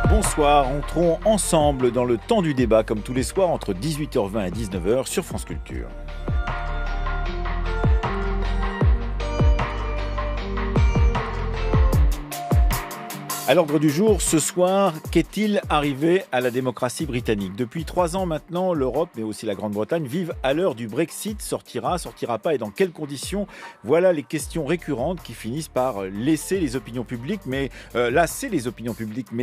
Bonsoir, entrons ensemble dans le temps du débat comme tous les soirs entre 18h20 et 19h sur France Culture. À l'ordre du jour, ce soir, qu'est-il arrivé à la démocratie britannique ? Depuis 3 ans maintenant, l'Europe, mais aussi la Grande-Bretagne, vivent à l'heure du Brexit. Sortira pas et dans quelles conditions ? Voilà les questions récurrentes qui finissent par lasser les opinions publiques, mais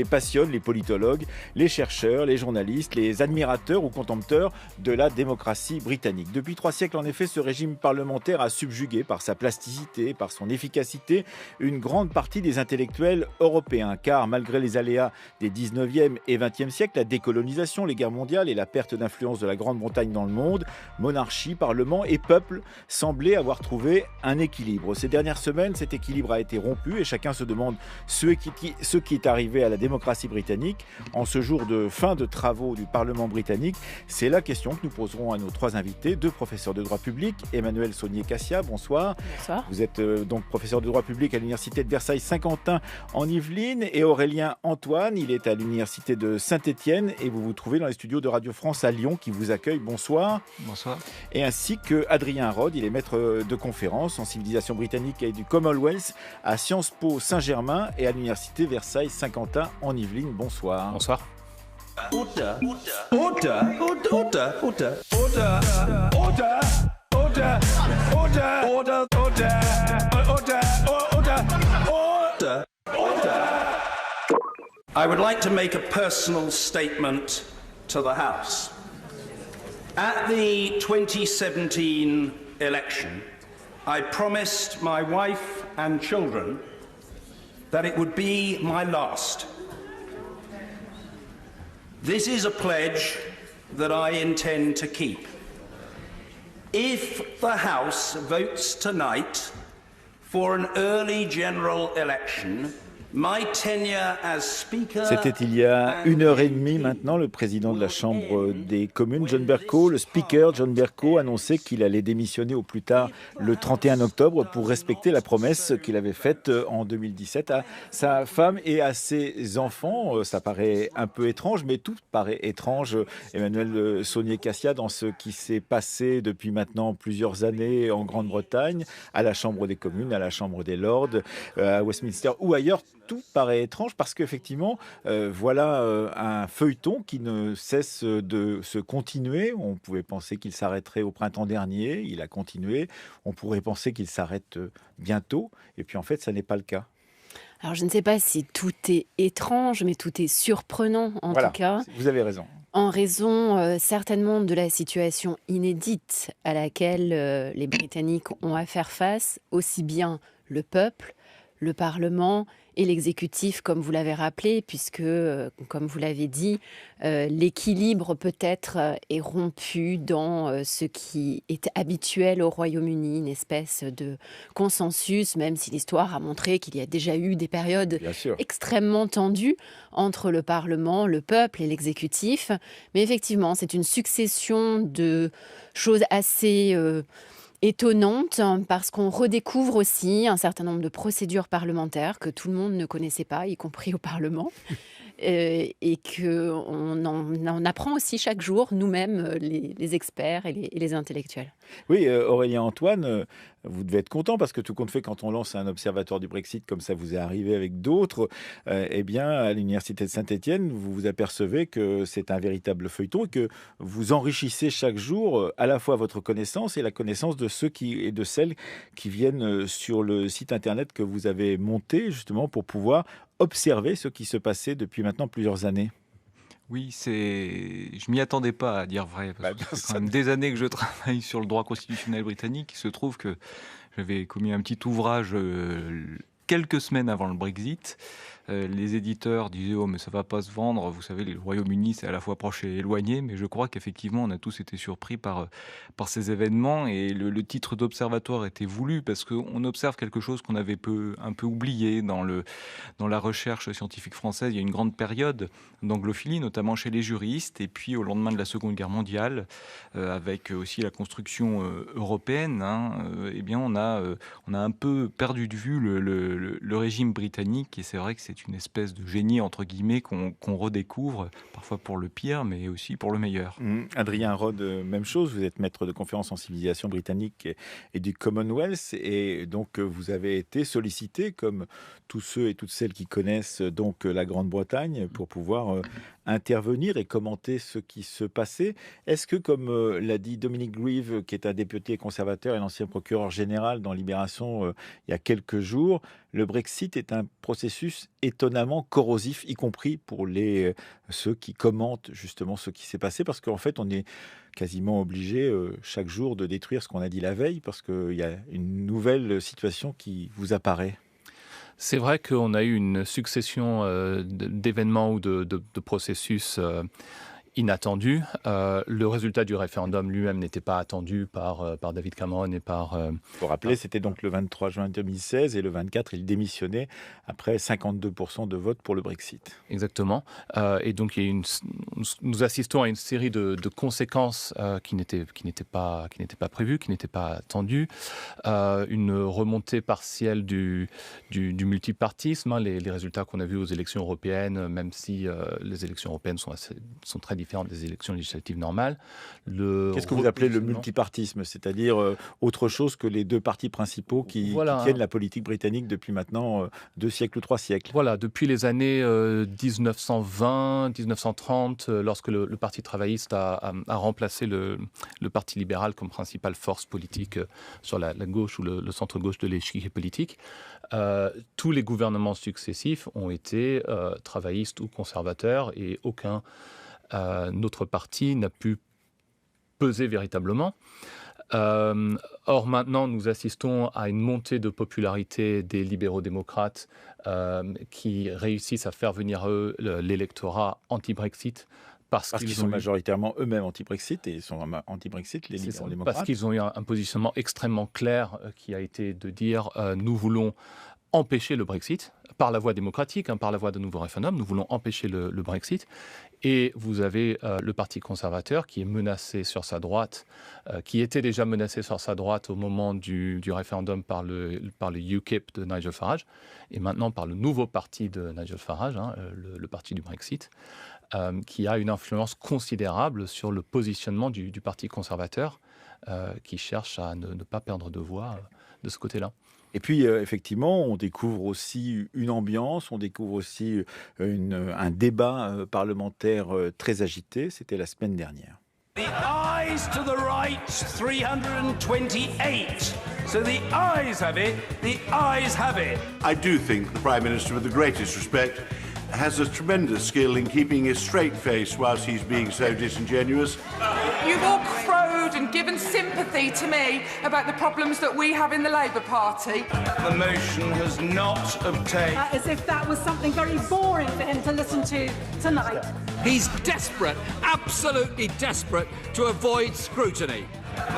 passionnent les politologues, les chercheurs, les journalistes, les admirateurs ou contempteurs de la démocratie britannique. Depuis 3 siècles, en effet, ce régime parlementaire a subjugué par sa plasticité, par son efficacité, une grande partie des intellectuels européens. Car malgré les aléas des 19e et 20e siècles, la décolonisation, les guerres mondiales et la perte d'influence de la Grande-Bretagne dans le monde, monarchie, parlement et peuple semblaient avoir trouvé un équilibre. Ces dernières semaines, cet équilibre a été rompu et chacun se demande ce qui est arrivé à la démocratie britannique en ce jour de fin de travaux du Parlement britannique. C'est la question que nous poserons à nos 3 invités, 2 professeurs de droit public. Emmanuel Saunier-Cassia, bonsoir. Bonsoir. Vous êtes donc professeur de droit public à l'Université de Versailles-Saint-Quentin en Yvelines. Et Aurélien Antoine, il est à l'Université de Saint-Étienne et vous vous trouvez dans les studios de Radio France à Lyon qui vous accueillent. Bonsoir. Bonsoir. Et ainsi que Adrien Rod, il est maître de conférence en civilisation britannique et du Commonwealth à Sciences Po Saint-Germain et à l'Université Versailles-Saint-Quentin en Yvelines. Bonsoir. Bonsoir. I would like to make a personal statement to the House. At the 2017 election, I promised my wife and children that it would be my last. This is a pledge that I intend to keep. If the House votes tonight for an early general election, c'était il y a 1h30 maintenant, le président de la Chambre des communes, John Bercow, le speaker John Bercow, annonçait qu'il allait démissionner au plus tard le 31 octobre pour respecter la promesse qu'il avait faite en 2017 à sa femme et à ses enfants. Ça paraît un peu étrange, mais tout paraît étrange, Emmanuel Saunier-Cassia, dans ce qui s'est passé depuis maintenant plusieurs années en Grande-Bretagne, à la Chambre des communes, à la Chambre des Lords, à Westminster ou ailleurs. Tout paraît étrange parce qu'effectivement, voilà un feuilleton qui ne cesse de se continuer. On pouvait penser qu'il s'arrêterait au printemps dernier, il a continué. On pourrait penser qu'il s'arrête bientôt, et puis en fait, ça n'est pas le cas. Alors, je ne sais pas si tout est étrange, mais tout est surprenant en tout cas. Vous avez raison. En raison certainement de la situation inédite à laquelle les Britanniques ont à faire face, aussi bien le peuple, le Parlement et l'exécutif, comme vous l'avez rappelé, puisque, comme vous l'avez dit, l'équilibre peut-être est rompu dans ce qui est habituel au Royaume-Uni, une espèce de consensus, même si l'histoire a montré qu'il y a déjà eu des périodes extrêmement tendues entre le Parlement, le peuple et l'exécutif. Mais effectivement, c'est une succession de choses assez étonnante parce qu'on redécouvre aussi un certain nombre de procédures parlementaires que tout le monde ne connaissait pas, y compris au Parlement, et qu'on en apprend aussi chaque jour, nous-mêmes, les experts et les intellectuels. Oui, Aurélien Antoine, vous devez être content parce que tout compte fait, quand on lance un observatoire du Brexit, comme ça vous est arrivé avec d'autres, eh bien, à l'Université de Saint-Étienne, vous vous apercevez que c'est un véritable feuilleton et que vous enrichissez chaque jour à la fois votre connaissance et la connaissance de ceux et de celles qui viennent sur le site internet que vous avez monté justement pour pouvoir observer ce qui se passait depuis maintenant plusieurs années. Oui, je m'y attendais pas, à dire vrai, parce que c'est quand même des années que je travaille sur le droit constitutionnel britannique. Il se trouve que j'avais commis un petit ouvrage quelques semaines avant le Brexit. Les éditeurs disaient « Oh, mais ça va pas se vendre ». Vous savez, le Royaume-Uni, c'est à la fois proche et éloigné. Mais je crois qu'effectivement, on a tous été surpris par ces événements. Et le titre d'observatoire était voulu parce qu'on observe quelque chose qu'on avait un peu oublié dans la recherche scientifique française. Il y a une grande période d'anglophilie, notamment chez les juristes. Et puis, au lendemain de la Seconde Guerre mondiale, avec aussi la construction européenne, eh bien, on a un peu perdu de vue le régime britannique. Et c'est vrai que c'est est une espèce de génie, entre guillemets, qu'on redécouvre, parfois pour le pire, mais aussi pour le meilleur. Adrien Rod, même chose, vous êtes maître de conférences en civilisation britannique et du Commonwealth, et donc vous avez été sollicité, comme tous ceux et toutes celles qui connaissent donc la Grande-Bretagne, pour pouvoir intervenir et commenter ce qui se passait. Est-ce que, comme l'a dit Dominic Grieve, qui est un député conservateur et l'ancien procureur général dans Libération il y a quelques jours, le Brexit est un processus étonnamment corrosif, y compris pour ceux qui commentent justement ce qui s'est passé, parce qu'en fait, on est quasiment obligé chaque jour de détruire ce qu'on a dit la veille, parce qu'il y a une nouvelle situation qui vous apparaît. C'est vrai qu'on a eu une succession d'événements ou de processus inattendu. Le résultat du référendum lui-même n'était pas attendu par David Cameron et par... Il faut rappeler, c'était donc le 23 juin 2016 et le 24, il démissionnait après 52% de vote pour le Brexit. Exactement. Et donc, nous assistons à une série de conséquences qui n'étaient pas prévues, qui n'étaient pas attendues. Une remontée partielle du multipartisme. Les résultats qu'on a vus aux élections européennes, même si les élections européennes sont très différentes des élections législatives normales. Qu'est-ce que vous appelez le multipartisme ? C'est-à-dire autre chose que les deux partis principaux qui tiennent la politique britannique depuis maintenant 2 siècles ou 3 siècles. Voilà, depuis les années 1920, 1930, lorsque le Parti travailliste a remplacé le Parti libéral comme principale force politique sur la gauche ou le centre-gauche de l'échiquier politique, tous les gouvernements successifs ont été travaillistes ou conservateurs et aucun notre parti n'a pu peser véritablement. Or, maintenant, nous assistons à une montée de popularité des libéraux-démocrates qui réussissent à faire venir eux l'électorat anti-Brexit. Parce qu'ils sont majoritairement eux-mêmes anti-Brexit, et ils sont anti-Brexit, les libéraux-démocrates. Parce qu'ils ont eu un positionnement extrêmement clair qui a été de dire nous voulons empêcher le Brexit par la voie démocratique, par la voie de nouveaux référendums. Nous voulons empêcher le Brexit. Et vous avez le Parti conservateur qui est menacé sur sa droite, qui était déjà menacé sur sa droite au moment du référendum par le UKIP de Nigel Farage, et maintenant par le nouveau parti de Nigel Farage, le parti du Brexit, qui a une influence considérable sur le positionnement du Parti conservateur, qui cherche à ne pas perdre de voix de ce côté-là. Et puis, effectivement, on découvre aussi une ambiance, on découvre aussi un débat parlementaire très agité. C'était la semaine dernière. The ayes to the right, 328. So the ayes have it, the ayes have it. I do think the Prime Minister, with the greatest respect, has a tremendous skill in keeping a straight face whilst he's being so disingenuous. You've all crowed and given sympathy to me about the problems that we have in the Labour Party. The motion has not obtained. As if that was something very boring for him to listen to tonight. He's desperate, absolutely desperate, to avoid scrutiny.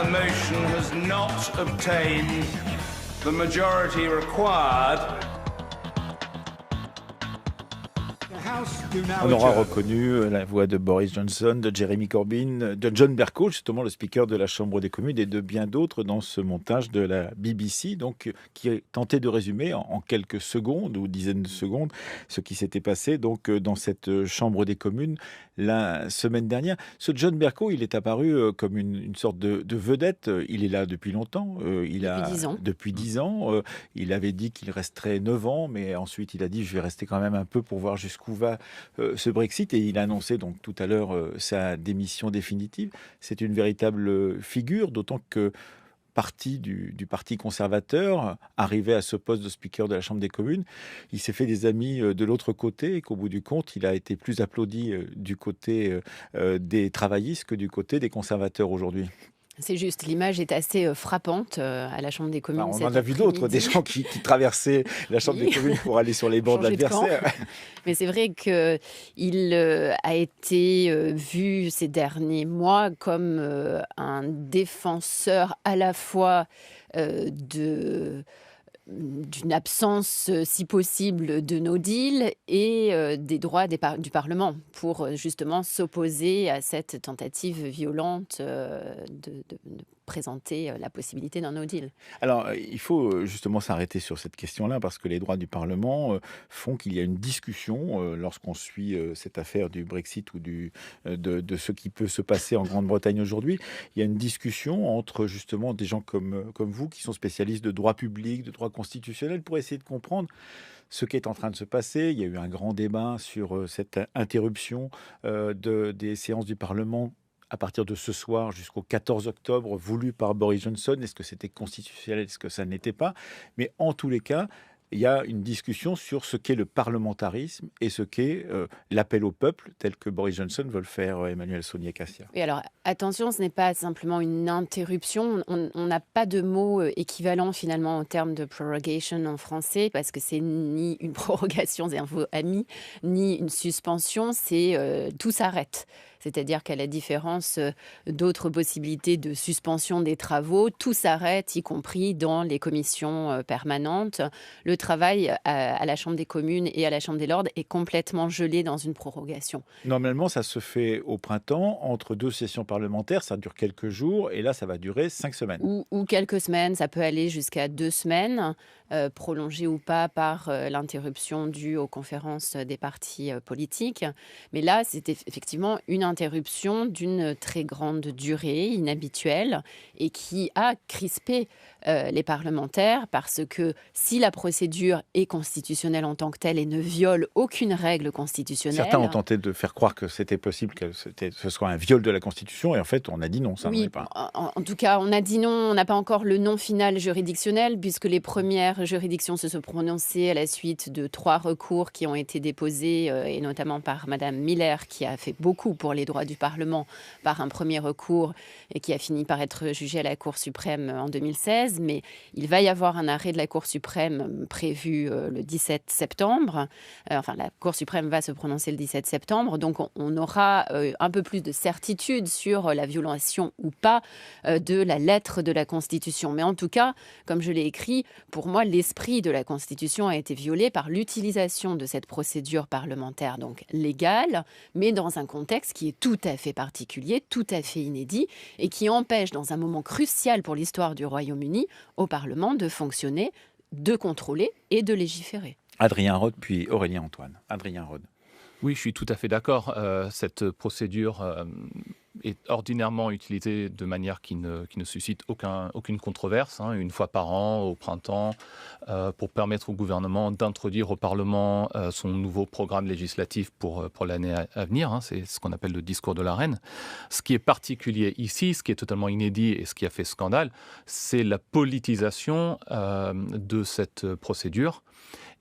The motion has not obtained the majority required. On aura reconnu la voix de Boris Johnson, de Jeremy Corbyn, de John Bercow, justement le speaker de la Chambre des communes, et de bien d'autres dans ce montage de la BBC, donc, qui a tenté de résumer en quelques secondes ou dizaines de secondes ce qui s'était passé donc, dans cette Chambre des communes la semaine dernière. Ce John Bercow, il est apparu comme une sorte de vedette. Il est là depuis longtemps. Depuis 10 ans. Il avait dit qu'il resterait 9 ans, mais ensuite il a dit « je vais rester quand même un peu pour voir jusqu'où va ce Brexit ». Et il a annoncé donc tout à l'heure sa démission définitive. C'est une véritable figure, d'autant que du Parti conservateur, arrivé à ce poste de speaker de la Chambre des communes, il s'est fait des amis de l'autre côté et qu'au bout du compte, il a été plus applaudi du côté des travaillistes que du côté des conservateurs aujourd'hui. C'est juste, l'image est assez frappante à la Chambre des communes. On en a vu d'autres, des gens qui traversaient la Chambre des communes pour aller sur les bancs de l'adversaire. Mais c'est vrai qu'il a été vu ces derniers mois comme un défenseur à la fois d'une absence, si possible, de no deal et des droits du Parlement pour justement s'opposer à cette tentative violente de présenter la possibilité d'un no deal. Alors, il faut justement s'arrêter sur cette question-là, parce que les droits du Parlement font qu'il y a une discussion lorsqu'on suit cette affaire du Brexit ou de ce qui peut se passer en Grande-Bretagne aujourd'hui. Il y a une discussion entre justement des gens comme vous, qui sont spécialistes de droit public, de droit constitutionnel, pour essayer de comprendre ce qui est en train de se passer. Il y a eu un grand débat sur cette interruption des séances du Parlement à partir de ce soir jusqu'au 14 octobre, voulu par Boris Johnson. Est-ce que c'était constitutionnel? Est-ce que ça ne l'était pas? Mais en tous les cas, il y a une discussion sur ce qu'est le parlementarisme et ce qu'est l'appel au peuple, tel que Boris Johnson veut le faire Emmanuel Sonia-Cassia. Oui, alors attention, ce n'est pas simplement une interruption. On n'a pas de mot équivalent finalement en termes de prorogation en français, parce que c'est ni une prorogation, c'est un mot ami, ni une suspension, c'est tout s'arrête. C'est-à-dire qu'à la différence d'autres possibilités de suspension des travaux, tout s'arrête, y compris dans les commissions permanentes. Le travail à la Chambre des communes et à la Chambre des lords est complètement gelé dans une prorogation. Normalement, ça se fait au printemps, entre 2 sessions parlementaires, ça dure quelques jours, et là, ça va durer 5 semaines. Ou quelques semaines, ça peut aller jusqu'à 2 semaines, prolongées ou pas par l'interruption due aux conférences des partis politiques. Mais là, c'était effectivement une interruption d'une très grande durée, inhabituelle, et qui a crispé les parlementaires, parce que si la procédure est constitutionnelle en tant que telle et ne viole aucune règle constitutionnelle... Certains ont tenté de faire croire que c'était possible que ce soit un viol de la Constitution, et en fait, on a dit non, ça n'en est pas. En tout cas, on a dit non, on n'a pas encore le nom final juridictionnel, puisque les premières juridictions se sont prononcées à la suite de 3 recours qui ont été déposés, et notamment par Madame Miller, qui a fait beaucoup pour les droits du Parlement par un premier recours, et qui a fini par être jugé à la Cour suprême en 2016. Mais il va y avoir un arrêt de la Cour suprême prévu le 17 septembre. Enfin, la Cour suprême va se prononcer le 17 septembre. Donc, on aura un peu plus de certitude sur la violation ou pas de la lettre de la Constitution. Mais en tout cas, comme je l'ai écrit, pour moi, l'esprit de la Constitution a été violé par l'utilisation de cette procédure parlementaire, donc légale, mais dans un contexte qui est tout à fait particulier, tout à fait inédit, et qui empêche, dans un moment crucial pour l'histoire du Royaume-Uni, au Parlement de fonctionner, de contrôler et de légiférer. Adrien Rode, puis Aurélien Antoine. Adrien Rode. Oui, je suis tout à fait d'accord. Cette procédure est ordinairement utilisée de manière qui ne suscite aucune controverse, une fois par an, au printemps, pour permettre au gouvernement d'introduire au Parlement son nouveau programme législatif pour l'année à venir. C'est ce qu'on appelle le discours de la reine. Ce qui est particulier ici, ce qui est totalement inédit et ce qui a fait scandale, c'est la politisation de cette procédure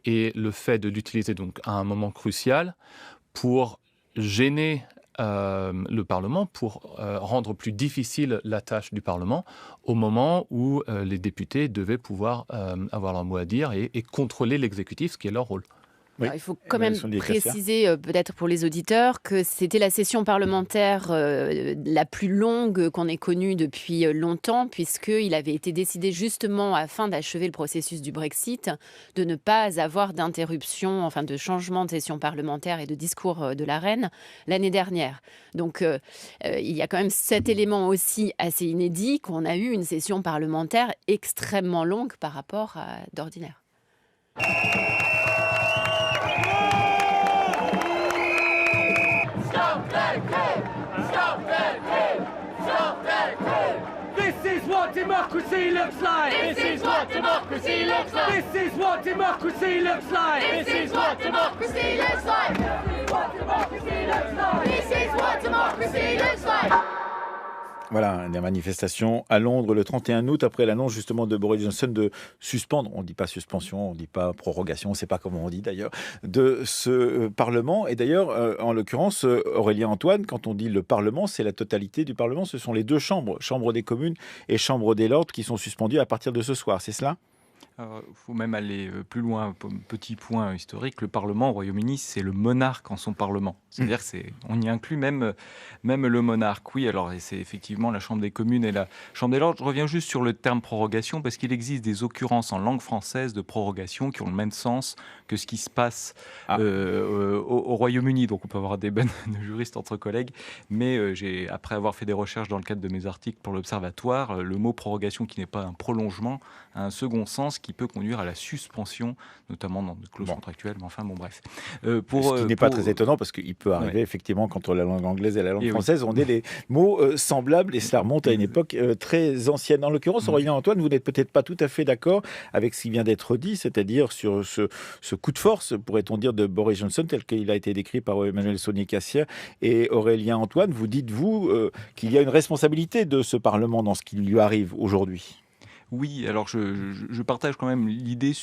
et le fait de l'utiliser donc à un moment crucial pour gêner le Parlement, pour rendre plus difficile la tâche du Parlement au moment où les députés devaient pouvoir avoir leur mot à dire et contrôler l'exécutif, ce qui est leur rôle. Oui. Alors, il faut quand même préciser, peut-être pour les auditeurs, que c'était la session parlementaire la plus longue qu'on ait connue depuis longtemps, puisqu'il avait été décidé justement, afin d'achever le processus du Brexit, de ne pas avoir d'interruption, enfin de changement de session parlementaire et de discours de la reine l'année dernière. Donc il y a quand même cet élément aussi assez inédit, qu'on a eu une session parlementaire extrêmement longue par rapport à d'ordinaire. This is what democracy looks like. This is what democracy looks like. This is what democracy looks like. This is what democracy looks like. This is what democracy looks like. This is what democracy looks like. Voilà, des manifestations à Londres le 31 août, après l'annonce justement de Boris Johnson de suspendre, on ne dit pas suspension, on ne dit pas prorogation, on ne sait pas comment on dit d'ailleurs, de ce Parlement. Et d'ailleurs, en l'occurrence, Aurélien Antoine, quand on dit le Parlement, c'est la totalité du Parlement, ce sont les 2 chambres, Chambre des communes et Chambre des lords, qui sont suspendues à partir de ce soir, c'est cela ? Il faut même aller plus loin. Petit point historique, le Parlement au Royaume-Uni, c'est le monarque en son Parlement. C'est-à-dire qu'on y inclut même le monarque. Oui, alors c'est effectivement la Chambre des communes et la Chambre des lords. Je reviens juste sur le terme prorogation, parce qu'il existe des occurrences en langue française de prorogation qui ont le même sens que ce qui se passe au Royaume-Uni. Donc on peut avoir des bennes de juristes entre collègues, mais après avoir fait des recherches dans le cadre de mes articles pour l'Observatoire, le mot prorogation, qui n'est pas un prolongement, a un second sens qui peut conduire à la suspension, notamment dans des clauses contractuelles, mais enfin bon bref. Ce qui n'est pas très étonnant, parce qu'il peut arriver effectivement qu'entre la langue anglaise et la langue française, on ait des mots semblables, et cela remonte à une époque très ancienne. En l'occurrence, Aurélien Antoine, vous n'êtes peut-être pas tout à fait d'accord avec ce qui vient d'être dit, c'est-à-dire sur ce coup de force, pourrait-on dire, de Boris Johnson, tel qu'il a été décrit par Emmanuel Saunier-Cassia et Aurélien Antoine. Vous dites, vous, qu'il y a une responsabilité de ce Parlement dans ce qui lui arrive aujourd'hui. Oui, alors je partage quand même l'idée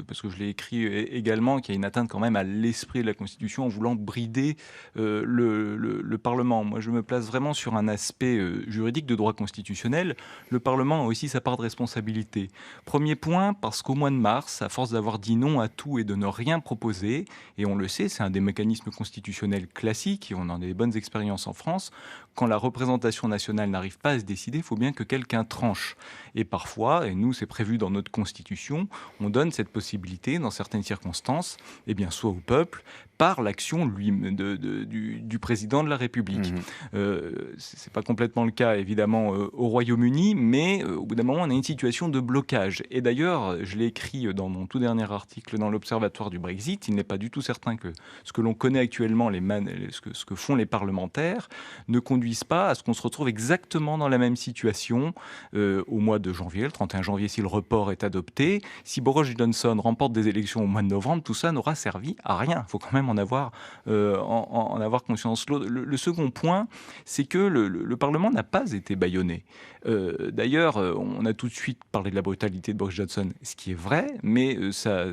parce que je l'ai écrit également, qu'il y a une atteinte quand même à l'esprit de la Constitution en voulant brider le Parlement. Moi, je me place vraiment sur un aspect juridique de droit constitutionnel. Le Parlement a aussi sa part de responsabilité. Premier point, parce qu'au mois de mars, à force d'avoir dit non à tout et de ne rien proposer, et on le sait, c'est un des mécanismes constitutionnels classiques, et on en a des bonnes expériences en France, quand la représentation nationale n'arrive pas à se décider, il faut bien que quelqu'un tranche. Et parfois, et nous c'est prévu dans notre Constitution, on donne cette possibilité dans certaines circonstances, soit au peuple, par l'action du président de la République. C'est pas complètement le cas évidemment au Royaume-Uni, mais au bout d'un moment on a une situation de blocage. Et d'ailleurs, je l'ai écrit dans mon tout dernier article dans l'Observatoire du Brexit, il n'est pas du tout certain que ce que l'on connaît actuellement, ce que font les parlementaires, ne conduisent pas à ce qu'on se retrouve exactement dans la même situation au mois de janvier, le 31 janvier, si le report est adopté. Si Boris Johnson remporte des élections au mois de novembre, tout ça n'aura servi à rien. Il faut quand même en avoir conscience. Le second point, c'est que le Parlement n'a pas été bâillonné. D'ailleurs, on a tout de suite parlé de la brutalité de Boris Johnson, ce qui est vrai, mais sa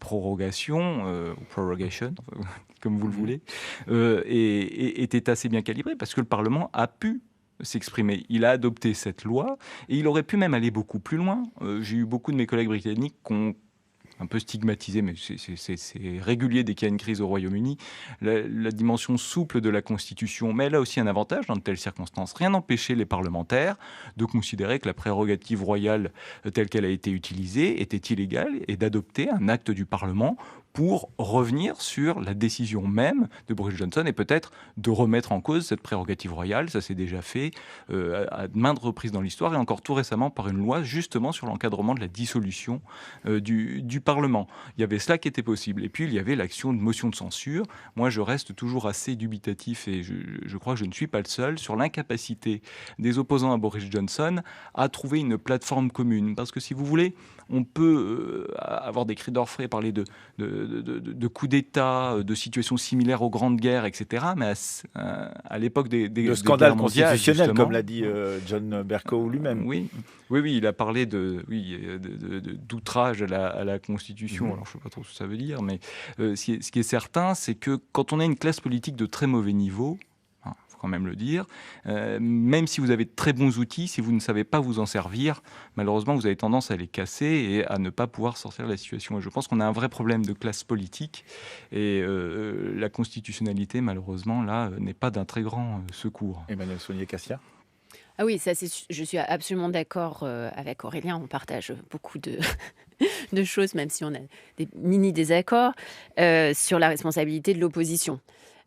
prorogation, comme vous le voulez, était assez bien calibrée, parce que le Parlement a pu s'exprimer. Il a adopté cette loi et il aurait pu même aller beaucoup plus loin. J'ai eu beaucoup de mes collègues britanniques qui ont un peu stigmatisé, mais c'est régulier dès qu'il y a une crise au Royaume-Uni, la dimension souple de la Constitution. Mais elle a aussi un avantage dans de telles circonstances. Rien n'empêchait les parlementaires de considérer que la prérogative royale telle qu'elle a été utilisée était illégale et d'adopter un acte du Parlement pour revenir sur la décision même de Boris Johnson et peut-être de remettre en cause cette prérogative royale. Ça s'est déjà fait à maintes reprises dans l'histoire et encore tout récemment par une loi justement sur l'encadrement de la dissolution du Parlement. Il y avait cela qui était possible. Et puis il y avait l'action de motion de censure. Moi je reste toujours assez dubitatif et je crois que je ne suis pas le seul sur l'incapacité des opposants à Boris Johnson à trouver une plateforme commune. Parce que si vous voulez, on peut avoir des cris d'orfraie, parler de coups d'État, de situations similaires aux grandes guerres, etc. Mais à l'époque des scandales constitutionnels, comme l'a dit John Bercow lui-même. Oui, il a parlé d'outrage à la Constitution. Alors, je ne sais pas trop ce que ça veut dire, mais ce qui est certain, c'est que quand on a une classe politique de très mauvais niveau, quand même le dire, même si vous avez de très bons outils, si vous ne savez pas vous en servir, malheureusement vous avez tendance à les casser et à ne pas pouvoir sortir de la situation. Et je pense qu'on a un vrai problème de classe politique et la constitutionnalité, malheureusement, là, n'est pas d'un très grand secours. Emmanuel Saunier-Cassia. Ah oui, je suis absolument d'accord avec Aurélien, on partage beaucoup de choses, même si on a des mini-désaccords, sur la responsabilité de l'opposition.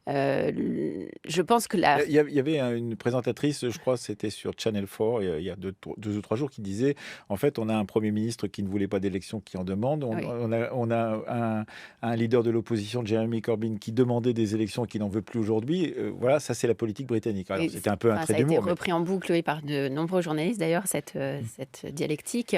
Je pense que Il y avait une présentatrice, je crois, c'était sur Channel 4, il y a deux ou trois jours, qui disait, en fait, on a un Premier ministre qui ne voulait pas d'élection, qui en demande. On a un leader de l'opposition, Jeremy Corbyn, qui demandait des élections et qui n'en veut plus aujourd'hui. Voilà, ça, c'est la politique britannique. Alors, c'était un peu un trait d'humour. Ça a été repris en boucle par de nombreux journalistes, d'ailleurs, cette dialectique.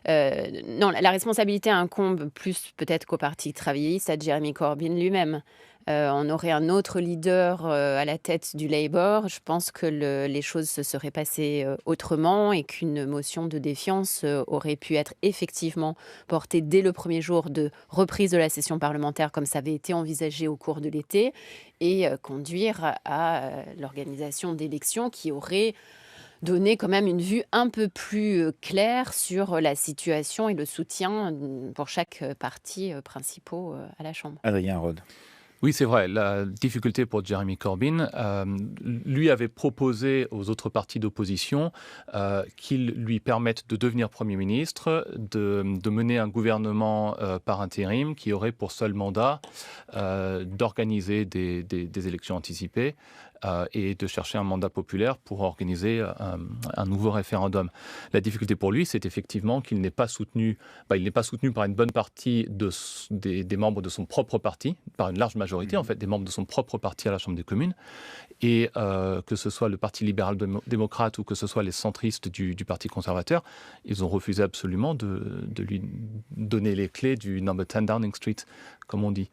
Non, la responsabilité incombe plus peut-être qu'au Parti travailliste, à Jeremy Corbyn lui-même. On aurait un autre leader à la tête du Labour. Je pense que les choses se seraient passées autrement et qu'une motion de défiance aurait pu être effectivement portée dès le premier jour de reprise de la session parlementaire, comme ça avait été envisagé au cours de l'été, et conduire à l'organisation d'élections qui auraient donner quand même une vue un peu plus claire sur la situation et le soutien pour chaque parti principaux à la Chambre. Adrien Rode. Oui, c'est vrai. La difficulté pour Jeremy Corbyn, lui avait proposé aux autres partis d'opposition qu'ils lui permettent de devenir Premier ministre, de mener un gouvernement par intérim qui aurait pour seul mandat d'organiser des élections anticipées et de chercher un mandat populaire pour organiser un nouveau référendum. La difficulté pour lui, c'est effectivement qu'il n'est pas soutenu, il n'est pas soutenu par une bonne partie des membres de son propre parti, par une large majorité en fait, des membres de son propre parti à la Chambre des communes, et que ce soit le Parti libéral-démocrate ou que ce soit les centristes du Parti conservateur, ils ont refusé absolument de lui donner les clés du number 10 Downing Street, comme on dit.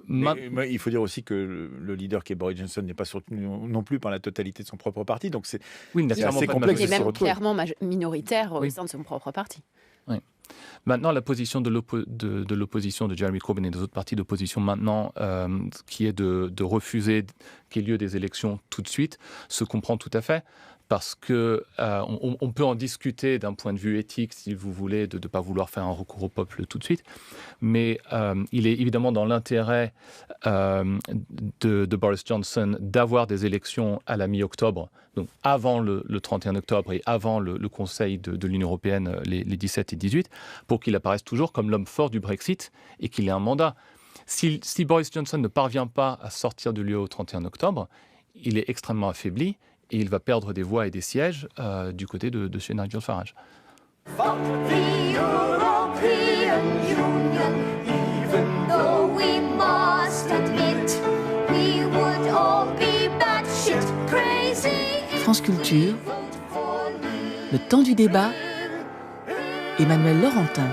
Mais il faut dire aussi que le leader qui est Boris Johnson n'est pas soutenu non plus par la totalité de son propre parti, donc c'est assez complexe. Il est même clairement minoritaire au sein de son propre parti. Oui. Maintenant, la position de l'opposition de Jeremy Corbyn et des autres partis d'opposition maintenant, qui est de refuser qu'il y ait lieu des élections tout de suite, se comprend tout à fait. Parce qu'on peut en discuter d'un point de vue éthique, si vous voulez, de ne pas vouloir faire un recours au peuple tout de suite. Mais il est évidemment dans l'intérêt de Boris Johnson d'avoir des élections à la mi-octobre, donc avant le 31 octobre et avant le Conseil de l'Union européenne, les 17 et 18, pour qu'il apparaisse toujours comme l'homme fort du Brexit et qu'il ait un mandat. Si Boris Johnson ne parvient pas à sortir de l'UE au 31 octobre, il est extrêmement affaibli. Et il va perdre des voix et des sièges du côté de chez Nigel Farage. Fuck the European Union, even though we must admit we would all be batshit crazy. France Culture, le temps du débat, Emmanuel Laurentin.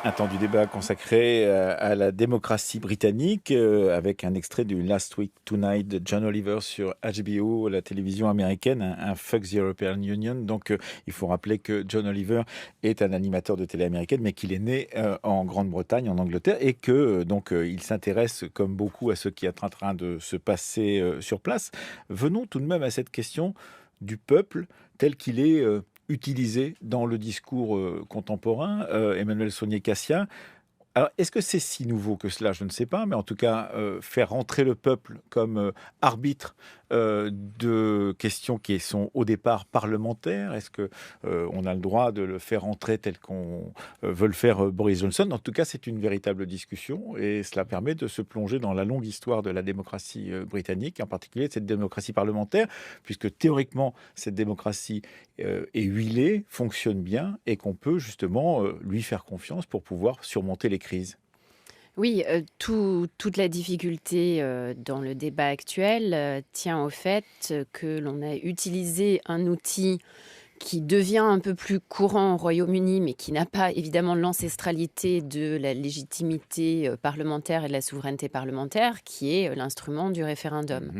Un temps du débat consacré à la démocratie britannique avec un extrait du Last Week Tonight de John Oliver sur HBO, la télévision américaine, un Fuck the European Union. Donc il faut rappeler que John Oliver est un animateur de télé américaine, mais qu'il est né en Grande-Bretagne, en Angleterre, et que donc il s'intéresse comme beaucoup à ce qui est en train de se passer sur place. Venons tout de même à cette question du peuple tel qu'il est utilisé dans le discours contemporain, Emmanuel Saunier-Cassia. Alors, est-ce que c'est si nouveau que cela? Je ne sais pas, mais en tout cas, faire rentrer le peuple comme arbitre de questions qui sont au départ parlementaires, est-ce qu'on a le droit de le faire rentrer tel qu'on veut le faire Boris Johnson? En tout cas, c'est une véritable discussion et cela permet de se plonger dans la longue histoire de la démocratie britannique, en particulier de cette démocratie parlementaire, puisque théoriquement, cette démocratie est huilée, fonctionne bien et qu'on peut justement lui faire confiance pour pouvoir surmonter les crises. Oui, toute la difficulté dans le débat actuel tient au fait que l'on a utilisé un outil qui devient un peu plus courant au Royaume-Uni, mais qui n'a pas évidemment l'ancestralité de la légitimité parlementaire et de la souveraineté parlementaire, qui est l'instrument du référendum.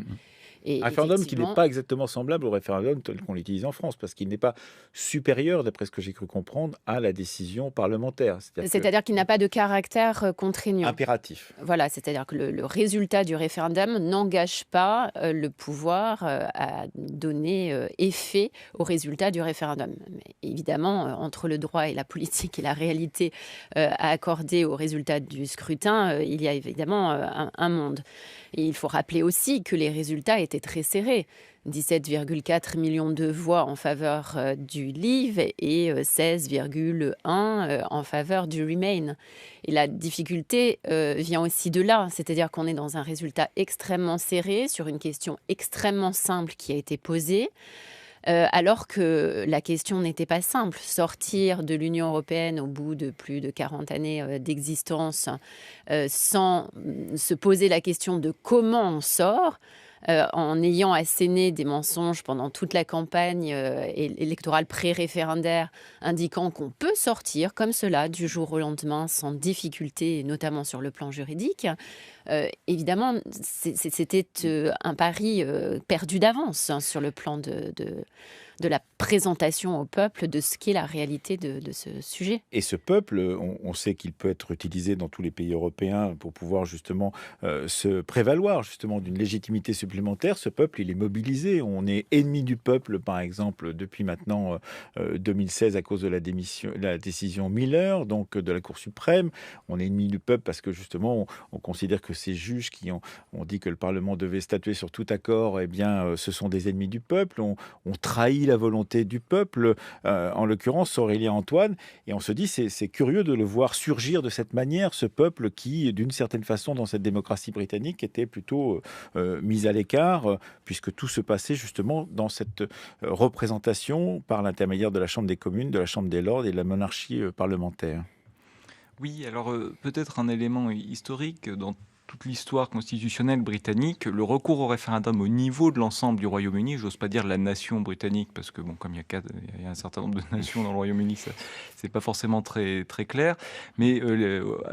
Et un référendum qui n'est pas exactement semblable au référendum tel qu'on l'utilise en France, parce qu'il n'est pas supérieur, d'après ce que j'ai cru comprendre, à la décision parlementaire. C'est-à-dire qu'il n'a pas de caractère contraignant. Impératif. Voilà, c'est-à-dire que le résultat du référendum n'engage pas le pouvoir à donner effet au résultat du référendum. Mais évidemment, entre le droit et la politique et la réalité à accorder au résultat du scrutin, il y a évidemment un monde. Et il faut rappeler aussi que les résultats étaient très serrés. 17,4 millions de voix en faveur du Leave et 16,1 en faveur du Remain. Et la difficulté vient aussi de là, c'est-à-dire qu'on est dans un résultat extrêmement serré sur une question extrêmement simple qui a été posée. Alors que la question n'était pas simple. Sortir de l'Union européenne au bout de plus de 40 années d'existence sans se poser la question de comment on sort, en ayant asséné des mensonges pendant toute la campagne électorale pré-référendaire, indiquant qu'on peut sortir comme cela du jour au lendemain sans difficulté, notamment sur le plan juridique. Évidemment, c'était un pari perdu d'avance sur le plan de la présentation au peuple de ce qu'est la réalité de ce sujet. Et ce peuple, on sait qu'il peut être utilisé dans tous les pays européens pour pouvoir justement se prévaloir justement d'une légitimité supplémentaire. Ce peuple, il est mobilisé. On est ennemi du peuple, par exemple, depuis maintenant 2016 à cause de la décision Miller, donc de la Cour suprême. On est ennemi du peuple parce que justement, on considère que ces juges qui ont dit que le Parlement devait statuer sur tout accord, eh bien, ce sont des ennemis du peuple. On trahit la volonté du peuple, en l'occurrence Aurélien Antoine, et on se dit c'est curieux de le voir surgir de cette manière, ce peuple qui, d'une certaine façon, dans cette démocratie britannique, était plutôt mis à l'écart, puisque tout se passait justement dans cette représentation par l'intermédiaire de la Chambre des communes, de la Chambre des lords et de la monarchie parlementaire. Oui, alors peut-être un élément historique dans toute l'histoire constitutionnelle britannique, le recours au référendum au niveau de l'ensemble du Royaume-Uni, j'ose pas dire la nation britannique, parce que bon, comme il y a un certain nombre de nations dans le Royaume-Uni, c'est pas forcément très clair, mais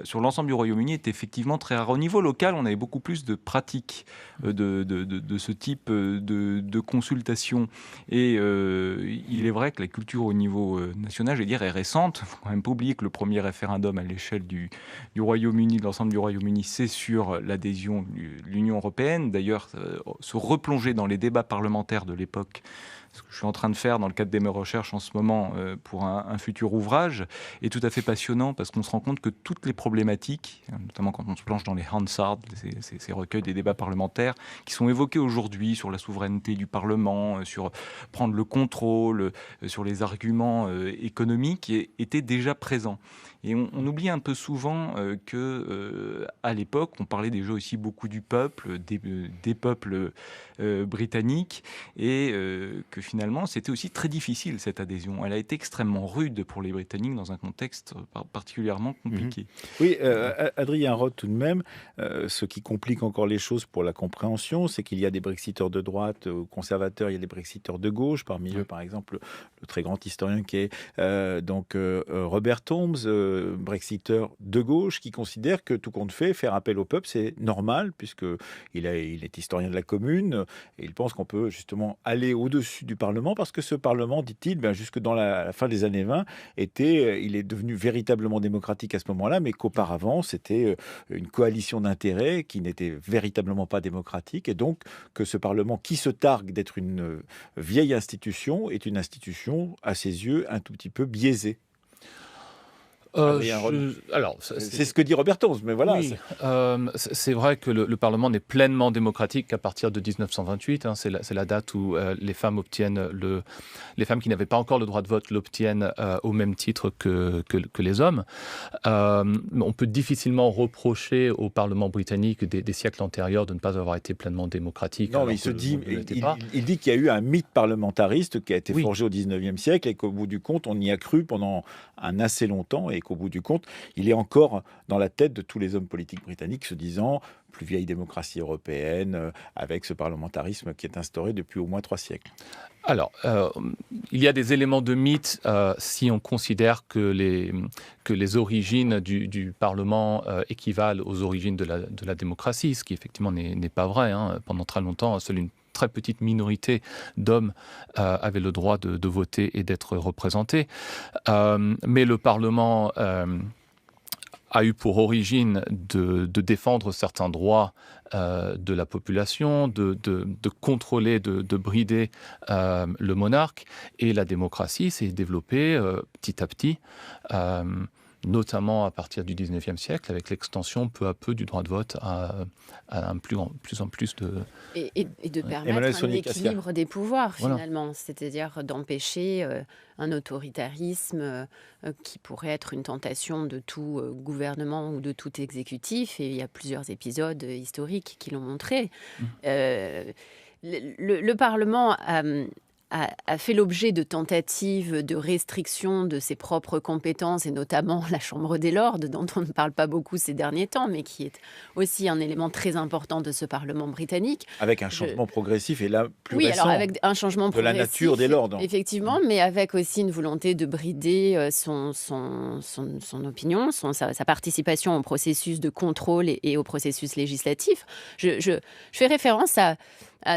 sur l'ensemble du Royaume-Uni est effectivement très rare. Au niveau local, on avait beaucoup plus de pratiques de ce type de consultation, et il est vrai que la culture au niveau national, je vais dire, est récente. Il ne faut quand même pas oublier que le premier référendum à l'échelle du Royaume-Uni, de l'ensemble du Royaume-Uni, c'est sur l'adhésion de l'Union européenne. D'ailleurs, se replonger dans les débats parlementaires de l'époque, ce que je suis en train de faire dans le cadre de mes recherches en ce moment pour un futur ouvrage, est tout à fait passionnant parce qu'on se rend compte que toutes les problématiques, notamment quand on se plonge dans les Hansard, ces recueils des débats parlementaires, qui sont évoqués aujourd'hui sur la souveraineté du Parlement, sur prendre le contrôle, sur les arguments économiques, étaient déjà présents. Et on oublie un peu souvent qu'à l'époque, on parlait déjà aussi beaucoup du peuple, des peuples britanniques, et que finalement, c'était aussi très difficile, cette adhésion. Elle a été extrêmement rude pour les Britanniques dans un contexte particulièrement compliqué. Oui, Adrien Roth, tout de même, ce qui complique encore les choses pour la compréhension, c'est qu'il y a des brexiteurs de droite conservateurs, il y a des brexiteurs de gauche, parmi eux, par exemple, le très grand historien qui est Robert Holmes, brexiteur de gauche, qui considère que tout compte fait, faire appel au peuple, c'est normal, puisqu'il est historien de la commune, et il pense qu'on peut justement aller au-dessus du Parlement, parce que ce Parlement, dit-il, jusque dans la fin des années 20, il est devenu véritablement démocratique à ce moment-là, mais qu'auparavant, c'était une coalition d'intérêts qui n'était véritablement pas démocratique, et donc que ce Parlement, qui se targue d'être une vieille institution, est une institution, à ses yeux, un tout petit peu biaisée. C'est ce que dit Robert Holmes, mais voilà. Oui, c'est vrai que le Parlement n'est pleinement démocratique qu'à partir de 1928. C'est la date où les femmes obtiennent les femmes qui n'avaient pas encore le droit de vote l'obtiennent au même titre que les hommes. On peut difficilement reprocher au Parlement britannique des siècles antérieurs de ne pas avoir été pleinement démocratique. Non, mais il dit qu'il y a eu un mythe parlementariste qui a été forgé au 19e siècle et qu'au bout du compte, on y a cru pendant un assez longtemps, et qu'au bout du compte, il est encore dans la tête de tous les hommes politiques britanniques, se disant plus vieille démocratie européenne, avec ce parlementarisme qui est instauré depuis au moins 3 siècles. Alors, il y a des éléments de mythe si on considère que les origines du Parlement équivalent aux origines de la démocratie, ce qui effectivement n'est pas vrai. Pendant très longtemps, seule une très petite minorité d'hommes avaient le droit de voter et d'être représentés. Mais le Parlement a eu pour origine de défendre certains droits de la population, de contrôler, de brider le monarque. Et la démocratie s'est développée petit à petit, notamment à partir du 19e siècle, avec l'extension peu à peu du droit de vote à un plus en plus de... Et de permettre un équilibre des pouvoirs, finalement. Voilà. C'est-à-dire d'empêcher un autoritarisme qui pourrait être une tentation de tout gouvernement ou de tout exécutif. Et il y a plusieurs épisodes historiques qui l'ont montré. Le Parlement a fait l'objet de tentatives de restriction de ses propres compétences, et notamment la Chambre des Lords, dont on ne parle pas beaucoup ces derniers temps, mais qui est aussi un élément très important de ce Parlement britannique. Avec un changement progressif, et là, plus récent, alors avec un changement de la nature des Lords. Effectivement, mais avec aussi une volonté de brider son opinion, sa participation au processus de contrôle et au processus législatif. Je fais référence à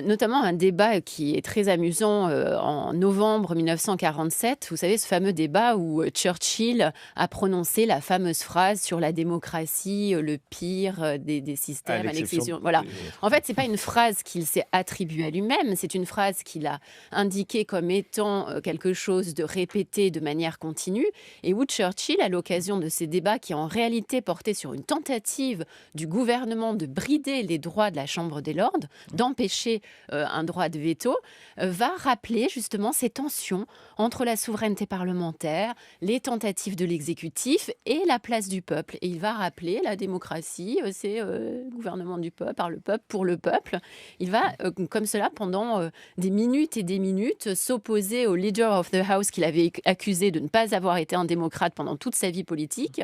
Notamment un débat qui est très amusant en novembre 1947. Vous savez, ce fameux débat où Churchill a prononcé la fameuse phrase sur la démocratie, le pire des systèmes, à l'exception. Voilà. En fait, c'est pas une phrase qu'il s'est attribuée à lui-même, c'est une phrase qu'il a indiquée comme étant quelque chose de répété de manière continue, et où Churchill, à l'occasion de ces débats qui en réalité portaient sur une tentative du gouvernement de brider les droits de la Chambre des Lords, d'empêcher un droit de veto, va rappeler justement ces tensions entre la souveraineté parlementaire, les tentatives de l'exécutif et la place du peuple. Et il va rappeler la démocratie, c'est le gouvernement du peuple, par le peuple, pour le peuple. Il va, comme cela, pendant des minutes et des minutes, s'opposer au Leader of the House qu'il avait accusé de ne pas avoir été un démocrate pendant toute sa vie politique,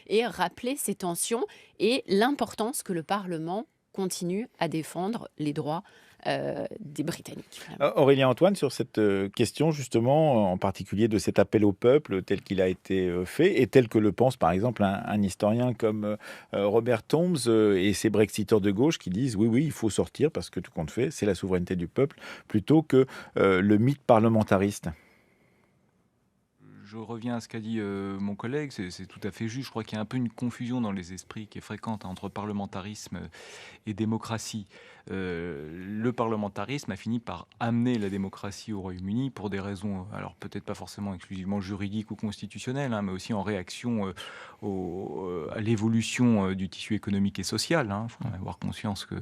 et rappeler ces tensions et l'importance que le Parlement continue à défendre les droits des Britanniques. Aurélien Antoine, sur cette question justement, en particulier de cet appel au peuple tel qu'il a été fait et tel que le pense par exemple un historien comme Robert Tombs et ces Brexiteurs de gauche qui disent oui, il faut sortir parce que tout compte fait, c'est la souveraineté du peuple plutôt que le mythe parlementariste. Je reviens à ce qu'a dit mon collègue, c'est tout à fait juste. Je crois qu'il y a un peu une confusion dans les esprits qui est fréquente entre parlementarisme et démocratie. Le parlementarisme a fini par amener la démocratie au Royaume-Uni pour des raisons, alors peut-être pas forcément exclusivement juridiques ou constitutionnelles, mais aussi en réaction à l'évolution du tissu économique et social. Il faut avoir conscience que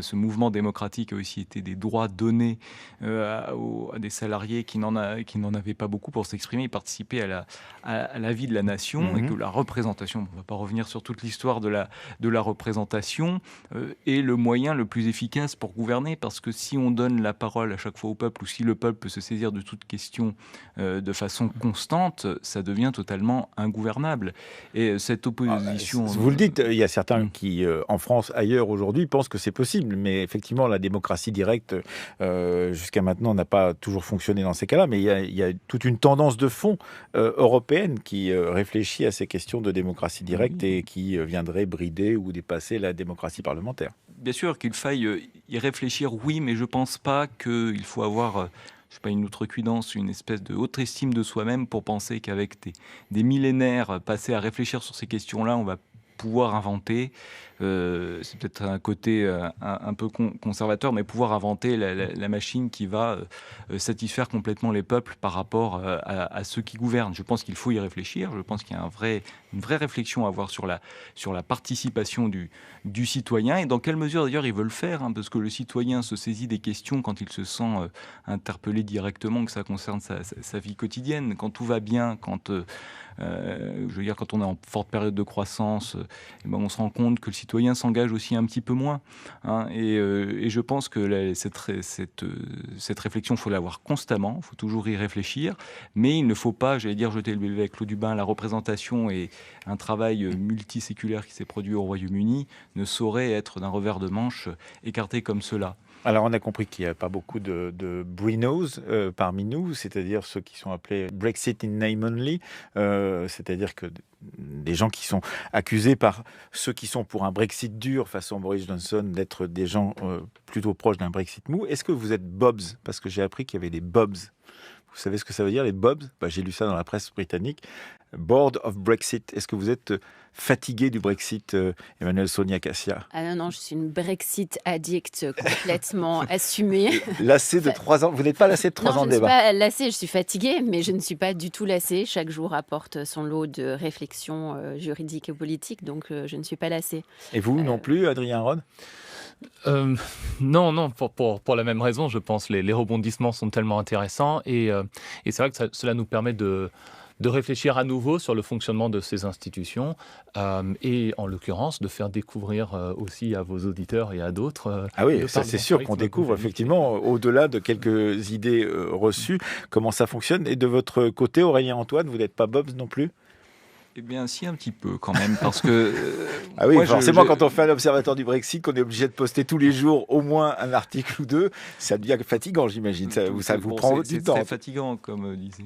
ce mouvement démocratique a aussi été des droits donnés à des salariés qui n'en avaient pas beaucoup pour s'exprimer, participer à la vie de la nation, et que la représentation, on ne va pas revenir sur toute l'histoire de la représentation, est le moyen le plus efficace pour gouverner, parce que si on donne la parole à chaque fois au peuple, ou si le peuple peut se saisir de toute question de façon constante, ça devient totalement ingouvernable. Et cette opposition... Vous le dites, il y a certains qui, en France, ailleurs aujourd'hui, pensent que c'est possible, mais effectivement, la démocratie directe, jusqu'à maintenant, n'a pas toujours fonctionné dans ces cas-là, mais il y a toute une tendance de fond européenne qui réfléchit à ces questions de démocratie directe et qui viendrait brider ou dépasser la démocratie parlementaire. Bien sûr qu'il faille y réfléchir, oui, mais je ne pense pas qu'il faut avoir une outrecuidance, une espèce de haute estime de soi-même pour penser qu'avec des millénaires passés à réfléchir sur ces questions-là, on va pouvoir inventer, c'est peut-être un côté un peu conservateur, mais pouvoir inventer la machine qui va satisfaire complètement les peuples par rapport à ceux qui gouvernent. Je pense qu'il faut y réfléchir. Je pense qu'il y a une vraie réflexion à avoir sur la participation du citoyen, et dans quelle mesure d'ailleurs il veut le faire, parce que le citoyen se saisit des questions quand il se sent interpellé directement, que ça concerne sa vie quotidienne. Quand tout va bien, quand on est en forte période de croissance, on se rend compte que le citoyen s'engage aussi un petit peu moins. Et je pense que cette réflexion, il faut l'avoir constamment, il faut toujours y réfléchir, mais il ne faut pas, jeter le bébé avec l'eau du bain. La représentation et un travail multiséculaire qui s'est produit au Royaume-Uni ne saurait être d'un revers de manche écarté comme cela. Alors, on a compris qu'il n'y a pas beaucoup de Brinos parmi nous, c'est-à-dire ceux qui sont appelés Brexit in name only, c'est-à-dire que des gens qui sont accusés par ceux qui sont pour un Brexit dur, façon Boris Johnson, d'être des gens plutôt proches d'un Brexit mou. Est-ce que vous êtes Bobs ? Parce que j'ai appris qu'il y avait des Bobs. Vous savez ce que ça veut dire, les Bobs ? J'ai lu ça dans la presse britannique. Board of Brexit. Est-ce que vous êtes fatigué du Brexit, Emmanuelle Sonia Cassia ? Ah non, je suis une Brexit addict complètement assumée. Lassée de 3 ans. Vous n'êtes pas lassée de 3 ans de débat ? Non, je ne suis pas lassée, je suis fatiguée, mais je ne suis pas du tout lassée. Chaque jour apporte son lot de réflexions juridiques et politiques, donc je ne suis pas lassée. Et vous non plus, Adrien Rod ? Non, pour la même raison, je pense. Les rebondissements sont tellement intéressants, et c'est vrai que cela nous permet de réfléchir à nouveau sur le fonctionnement de ces institutions, et en l'occurrence de faire découvrir aussi à vos auditeurs et à d'autres. Ah oui, ça c'est sûr qu'on découvre effectivement, au-delà de quelques idées reçues, comment ça fonctionne. Et de votre côté, Aurélien Antoine, vous n'êtes pas Bobs non plus ? Eh bien, si, un petit peu quand même, parce que... ah oui, moi, forcément, quand on fait un observateur du Brexit, qu'on est obligé de poster tous les jours au moins un article ou deux, ça devient fatigant, j'imagine. Ça vous prend du temps. C'est fatigant, comme disait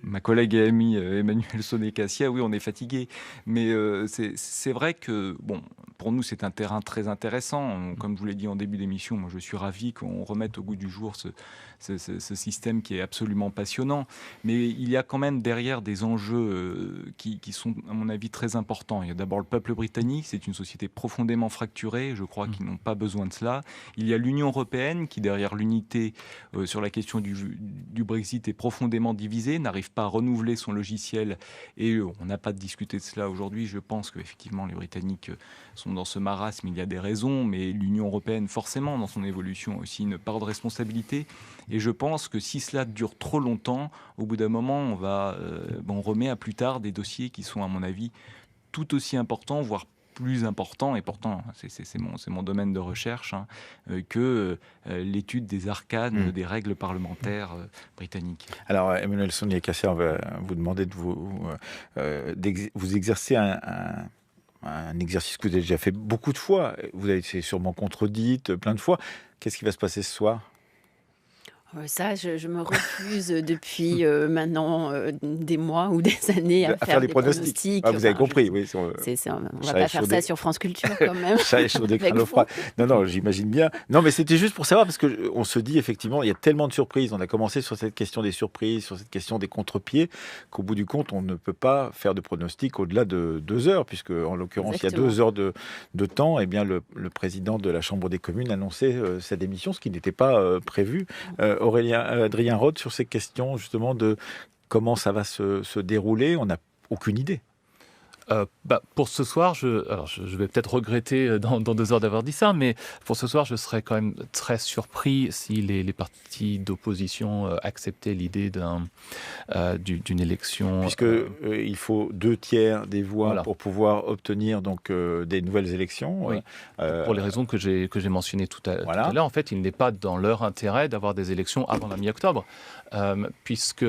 ma collègue et amie Emmanuelle Sonnet-Cassia. Oui, on est fatigué. Mais c'est vrai que, bon, pour nous, c'est un terrain très intéressant. Comme je vous l'ai dit en début d'émission, moi, je suis ravi qu'on remette au goût du jour ce système qui est absolument passionnant. Mais il y a quand même derrière des enjeux qui sont, à mon avis, très importants. Il y a d'abord le peuple britannique, c'est une société profondément fracturée, je crois qu'ils n'ont pas besoin de cela. Il y a l'Union européenne qui, derrière l'unité sur la question du Brexit, est profondément divisée, n'arrive pas à renouveler son logiciel, et on n'a pas discuté de cela aujourd'hui. Je pense qu'effectivement, les Britanniques sont dans ce marasme, il y a des raisons, mais l'Union européenne, forcément, dans son évolution, a aussi une part de responsabilité. Et je pense que si cela dure trop longtemps, au bout d'un moment, on remet à plus tard des dossiers qui sont, à mon avis, tout aussi importants, voire plus importants, et pourtant, c'est mon domaine de recherche, que l'étude des arcanes des règles parlementaires britanniques. Alors, Emmanuelle Sonnet-Cassia, on va vous demander de vous exercer un exercice que vous avez déjà fait beaucoup de fois. Vous avez été sûrement contredite plein de fois. Qu'est-ce qui va se passer ce soir ? Ça, je me refuse depuis maintenant des mois ou des années à faire des pronostics. Ah, vous avez compris, oui. On ne va pas faire ça sur France Culture quand même. Chat échaudé, crâne froid. Non, j'imagine bien. Non, mais c'était juste pour savoir, parce qu'on se dit effectivement, il y a tellement de surprises. On a commencé sur cette question des surprises, sur cette question des contre-pieds, qu'au bout du compte, on ne peut pas faire de pronostics au-delà de 2 heures, puisque en l'occurrence, exactement, il y a 2 heures de temps. Eh bien, le président de la Chambre des communes annonçait sa démission, ce qui n'était pas prévu. Adrien Rod, sur ces questions justement de comment ça va se dérouler, on n'a aucune idée. Pour ce soir, je vais peut-être regretter dans 2 heures d'avoir dit ça, mais pour ce soir, je serais quand même très surpris si les partis d'opposition acceptaient l'idée d'une élection. Puisqu'il faut 2/3 des voix pour pouvoir obtenir donc, des nouvelles élections. Oui. Pour les raisons que j'ai mentionnées tout à l'heure, en fait, il n'est pas dans leur intérêt d'avoir des élections avant la mi-octobre, puisque...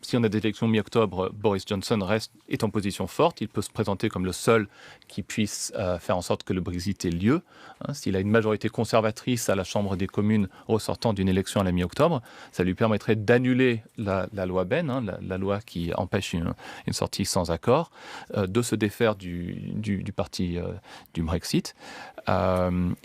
Si on a des élections mi-octobre, Boris Johnson est en position forte. Il peut se présenter comme le seul qui puisse faire en sorte que le Brexit ait lieu. S'il a une majorité conservatrice à la Chambre des communes ressortant d'une élection à la mi-octobre, ça lui permettrait d'annuler la loi Benn, la loi qui empêche une sortie sans accord, de se défaire du parti du Brexit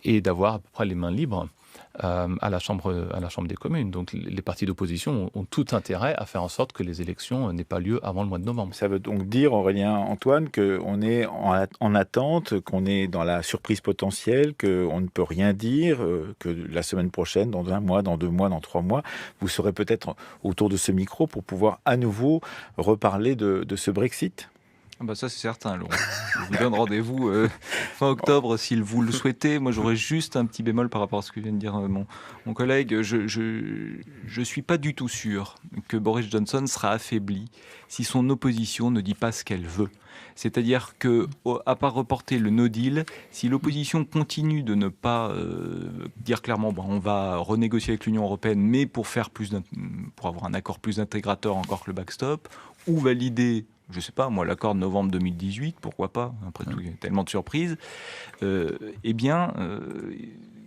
et d'avoir à peu près les mains libres à la Chambre des communes. Donc les partis d'opposition ont tout intérêt à faire en sorte que les élections n'aient pas lieu avant le mois de novembre. Ça veut donc dire, Aurélien Antoine, qu'on est en attente, qu'on est dans la surprise potentielle, qu'on ne peut rien dire, que la semaine prochaine, dans 1 mois, dans 2 mois, dans 3 mois, vous serez peut-être autour de ce micro pour pouvoir à nouveau reparler de ce Brexit ? Ça, c'est certain, Laurent. Je vous donne rendez-vous fin octobre, si vous le souhaitez. Moi, j'aurais juste un petit bémol par rapport à ce que vient de dire mon collègue. Je suis pas du tout sûr que Boris Johnson sera affaibli si son opposition ne dit pas ce qu'elle veut. C'est-à-dire que, à part reporter le no deal, si l'opposition continue de ne pas dire clairement on va renégocier avec l'Union européenne, mais pour avoir un accord plus intégrateur encore que le backstop, ou valider, je ne sais pas, moi, l'accord de novembre 2018, pourquoi pas, après tout, il y a tellement de surprises,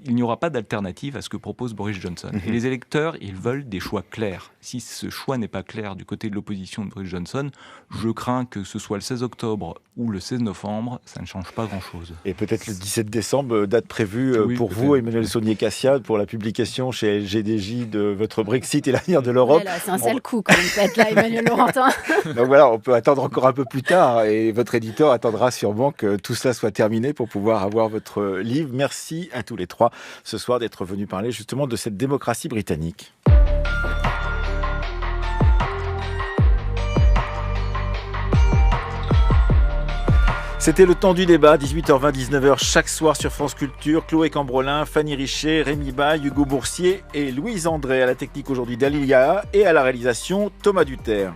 il n'y aura pas d'alternative à ce que propose Boris Johnson. Et les électeurs, ils veulent des choix clairs. Si ce choix n'est pas clair du côté de l'opposition de Boris Johnson, je crains que ce soit le 16 octobre ou le 16 novembre, ça ne change pas grand-chose. Et peut-être le 17 décembre, date prévue pour vous, Emmanuelle Sonnet-Cassia, pour la publication chez LGDJ de votre Brexit et l'avenir de l'Europe. C'est un sale coup quand vous faites là, Emmanuel Laurentin. Donc voilà, on peut attendre encore un peu plus tard et votre éditeur attendra sûrement que tout cela soit terminé pour pouvoir avoir votre livre. Merci à tous les 3 ce soir d'être venus parler justement de cette démocratie britannique. C'était le temps du débat, 18h20, 19h chaque soir sur France Culture. Chloé Cambrolin, Fanny Richet, Rémi Baille, Hugo Boursier et Louise André à la technique aujourd'hui, Dalilia, et à la réalisation Thomas Duterre.